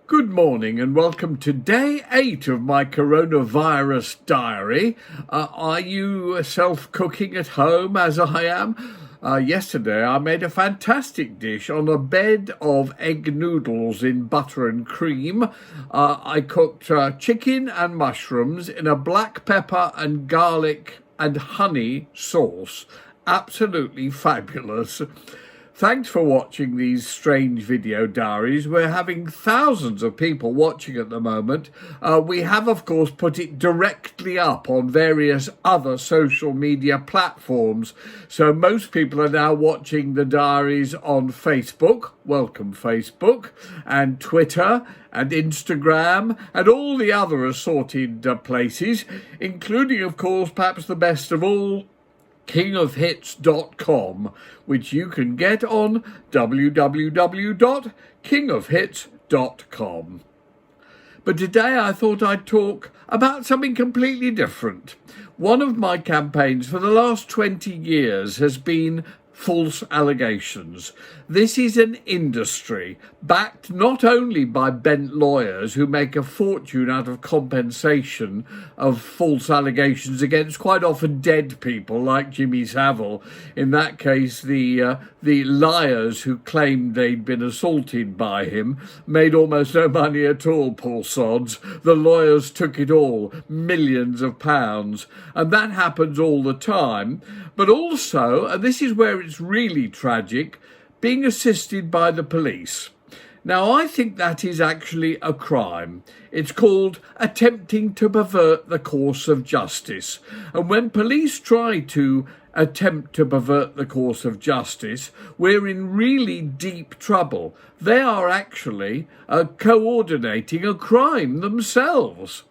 Good morning and welcome to day 8 of my coronavirus diary. Are you self-cooking at home as I am? Yesterday I made a fantastic dish on a bed of egg noodles in butter and cream. I cooked chicken and mushrooms in a black pepper and garlic and honey sauce. Absolutely fabulous. Thanks for watching these strange video diaries. We're having thousands of people watching at the moment. We have, of course, put it directly up on various other social media platforms. So most people are now watching the diaries on Facebook, welcome Facebook, and Twitter and Instagram and all the other assorted places, including, of course, perhaps the best of all, kingofhits.com, which you can get on www.kingofhits.com. But today I thought I'd talk about something completely different. One of my campaigns for the last 20 years has been false allegations. This is an industry backed not only by bent lawyers who make a fortune out of compensation of false allegations against quite often dead people like Jimmy Savile. In that case, the liars who claimed they'd been assaulted by him made almost no money at all, poor sods. The lawyers took it all, millions of pounds. And that happens all the time. But also, and this is where it's really tragic, being assisted by the police. Now, I think that is actually a crime. It's called attempting to pervert the course of justice. And when police try to attempt to pervert the course of justice, we're in really deep trouble. They are actually coordinating a crime themselves.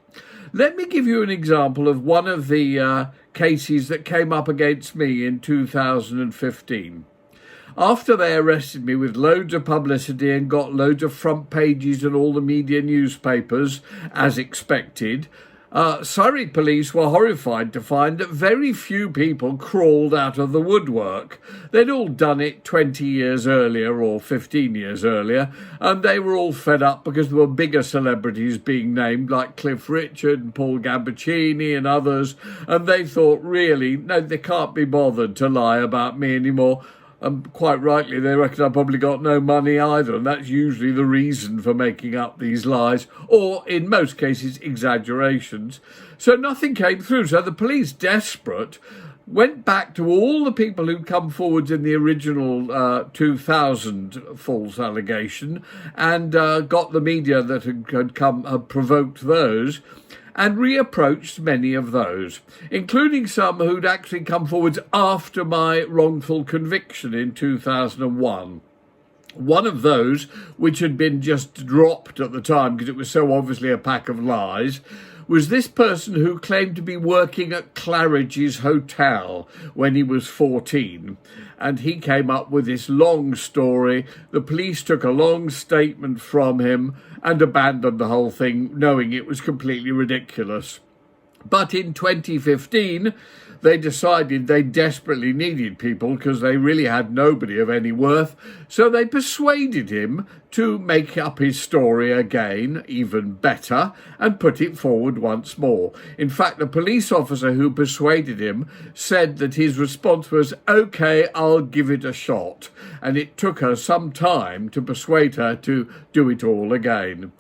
Let me give you an example of one of the cases that came up against me in 2015. After they arrested me with loads of publicity and got loads of front pages in all the media newspapers, as expected, Surrey police were horrified to find that very few people crawled out of the woodwork. They'd all done it 20 years earlier or 15 years earlier, and they were all fed up because there were bigger celebrities being named like Cliff Richard and Paul Gambaccini and others, and they thought, really, no, they can't be bothered to lie about me anymore. And quite rightly, they reckon I've probably got no money either, and that's usually the reason for making up these lies, or in most cases, exaggerations. So nothing came through. So the police, desperate, went back to all the people who'd come forward in the original 2000 false allegation and got the media that had provoked those, and reapproached many of those, including some who'd actually come forwards after my wrongful conviction in 2001. One of those, which had been just dropped at the time because it was so obviously a pack of lies, was this person who claimed to be working at Claridge's Hotel when he was 14. And he came up with this long story. The police took a long statement from him and abandoned the whole thing, knowing it was completely ridiculous. But in 2015, they decided they desperately needed people because they really had nobody of any worth. So they persuaded him to make up his story again, even better, and put it forward once more. In fact, the police officer who persuaded him said that his response was, "OK, I'll give it a shot." And it took her some time to persuade her to do it all again.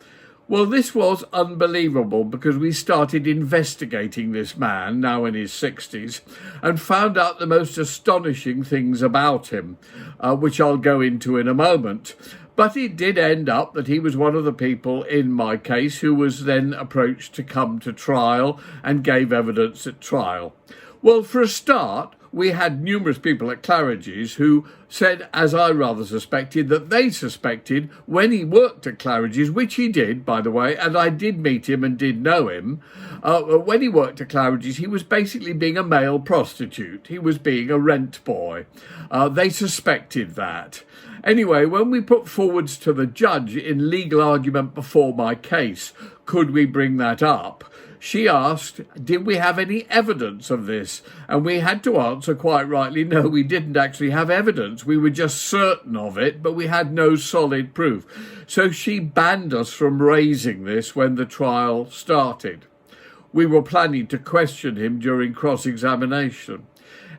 Well, this was unbelievable because we started investigating this man, now in his 60s, and found out the most astonishing things about him, which I'll go into in a moment. But it did end up that he was one of the people in my case who was then approached to come to trial and gave evidence at trial. Well, for a start, we had numerous people at Claridge's who said, as I rather suspected, that they suspected when he worked at Claridge's, which he did, by the way, and I did meet him and did know him, when he worked at Claridge's, he was basically being a male prostitute. He was being a rent boy. They suspected that. Anyway, when we put forwards to the judge in legal argument before my case, could we bring that up? she asked, did we have any evidence of this? And we had to answer quite rightly, no, we didn't actually have evidence. We were just certain of it, but we had no solid proof. So she banned us from raising this when the trial started. We were planning to question him during cross-examination.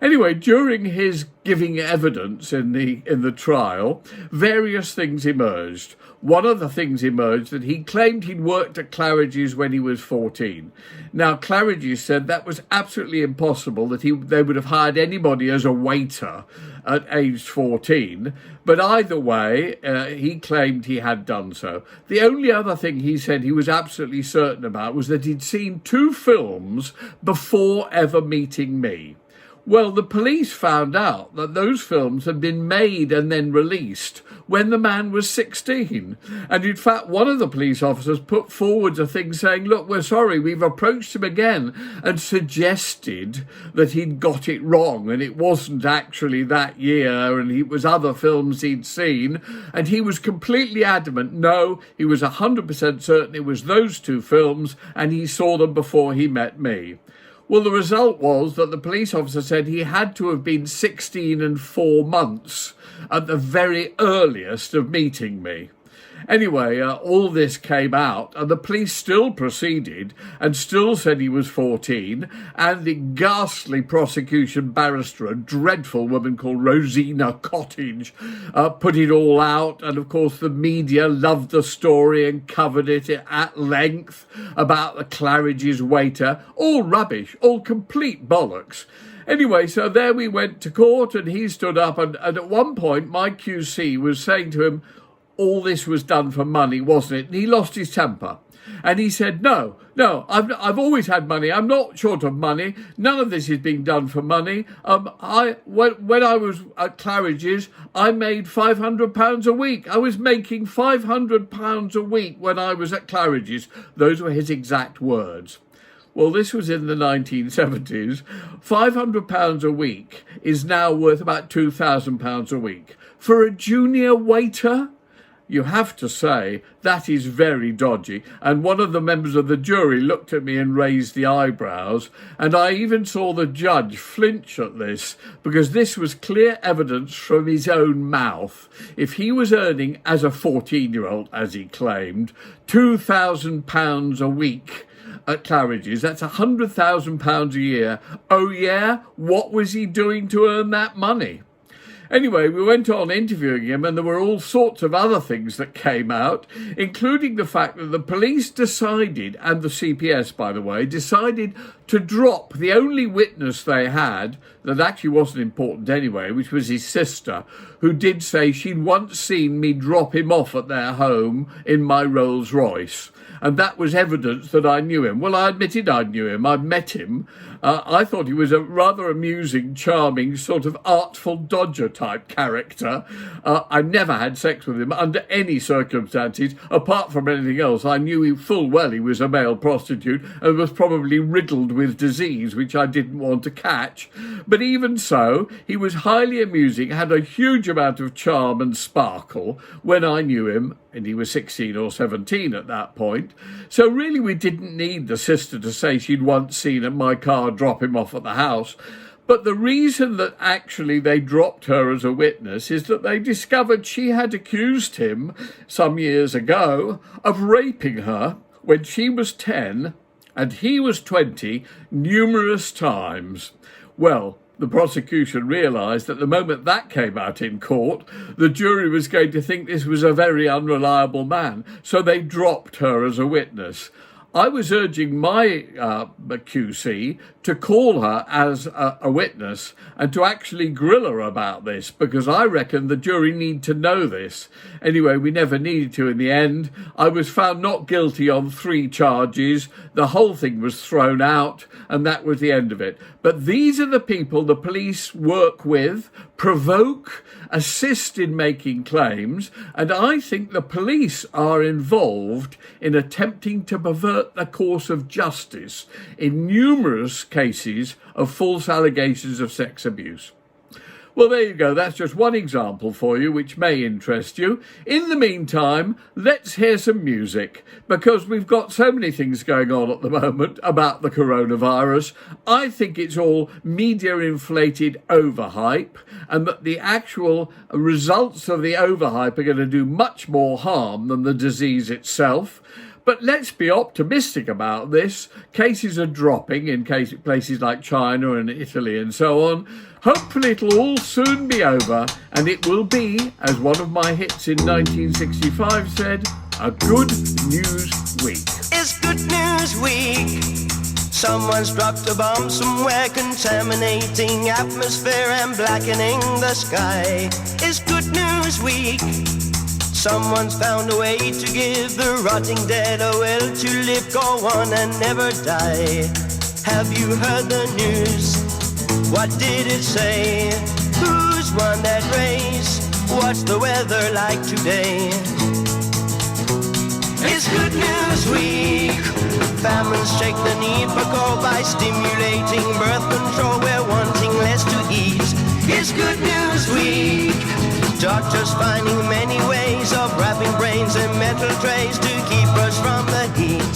Anyway, during his giving evidence in the trial, various things emerged. One of the things emerged that he claimed he'd worked at Claridge's when he was 14. Now, Claridge's said that was absolutely impossible, that they would have hired anybody as a waiter at age 14. But either way, he claimed he had done so. The only other thing he said he was absolutely certain about was that he'd seen 2 films before ever meeting me. Well, the police found out that those films had been made and then released when the man was 16. And in fact, one of the police officers put forward a thing saying, look, we're sorry, we've approached him again, and suggested that he'd got it wrong and it wasn't actually that year and it was other films he'd seen. And he was completely adamant, no, he was 100% certain it was those 2 films and he saw them before he met me. Well, the result was that the police officer said he had to have been 16 and 4 months at the very earliest of meeting me. Anyway, all this came out and the police still proceeded and still said he was 14, and the ghastly prosecution barrister, a dreadful woman called Rosina Cottage, put it all out. And of course the media loved the story and covered it at length about the Claridge's waiter. All rubbish, all complete bollocks. Anyway, so there we went to court and he stood up and at one point my QC was saying to him, all this was done for money, wasn't it? And he lost his temper. And he said, no, I've always had money. I'm not short of money. None of this is being done for money. When I was at Claridge's, I made £500 a week. I was making £500 a week when I was at Claridge's. Those were his exact words. Well, this was in the 1970s. £500 a week is now worth about £2,000 a week. For a junior waiter, you have to say that is very dodgy. And one of the members of the jury looked at me and raised the eyebrows. And I even saw the judge flinch at this, because this was clear evidence from his own mouth. If he was earning, as a 14-year-old, as he claimed, £2,000 a week at Claridge's, that's £100,000 a year. Oh yeah, what was he doing to earn that money? Anyway, we went on interviewing him and there were all sorts of other things that came out, including the fact that the police decided, and the CPS, by the way, decided to drop the only witness they had that actually wasn't important anyway, which was his sister, who did say she'd once seen me drop him off at their home in my Rolls Royce. And that was evidence that I knew him. Well, I admitted I knew him. I'd met him. I thought he was a rather amusing, charming, sort of artful dodger type character. I never had sex with him under any circumstances. Apart from anything else, I knew full well he was a male prostitute and was probably riddled with disease, which I didn't want to catch. But even so, he was highly amusing, had a huge amount of charm and sparkle when I knew him, and he was 16 or 17 at that point. So really we didn't need the sister to say she'd once seen my car drop him off at the house. But the reason that actually they dropped her as a witness is that they discovered she had accused him some years ago of raping her when she was 10 and he was 20 numerous times. Well, the prosecution realised that the moment that came out in court, the jury was going to think this was a very unreliable man, so they dropped her as a witness. I was urging my QC to call her as a witness and to actually grill her about this, because I reckon the jury need to know this. Anyway, we never needed to in the end. I was found not guilty on 3 charges. The whole thing was thrown out, and that was the end of it. But these are the people the police work with, provoke, assist in making claims, and I think the police are involved in attempting to pervert the course of justice in numerous cases of false allegations of sex abuse. Well, there you go. That's just one example for you, which may interest you. In the meantime, let's hear some music, because we've got so many things going on at the moment about the coronavirus. I think it's all media-inflated overhype, and that the actual results of the overhype are going to do much more harm than the disease itself. But let's be optimistic about this. Cases are dropping in places like China and Italy and so on. Hopefully it'll all soon be over, and it will be, as one of my hits in 1965 said, a good news week. It's good news week. Someone's dropped a bomb somewhere, contaminating atmosphere and blackening the sky. It's good news week. Someone's found a way to give the rotting dead a will to live, go on and never die. Have you heard the news? What did it say? Who's won that race? What's the weather like today? It's good news week. Families shake the need for coal by stimulating birth control. We're wanting less to eat. It's good news week. Doctors finding many ways of wrapping brains in metal trays to keep us from the heat.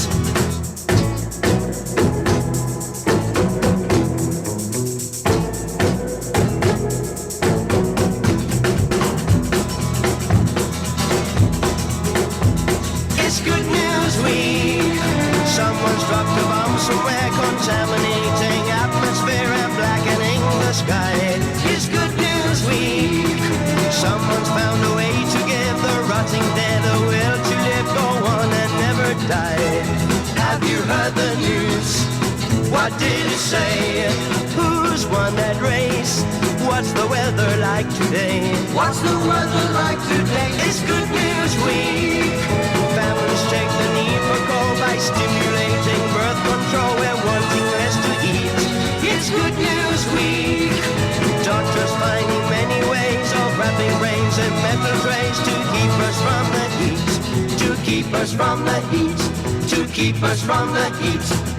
It's good news week. Someone's dropped a bomb somewhere, contaminating atmosphere and blackening the sky. It's good news week. Someone's found a way to give the rotting dead a will to live, go on and never die. Have you heard the news? What did it say? Who's won that race? What's the weather like today? What's the weather like today? It's good news week. Families check the need for coal by stimulating birth control. We're wanting less to eat. It's good news week. Doctors finding many ways of wrapping brains in metal trays to keep us from the heat. To keep us from the heat. To keep us from the heat.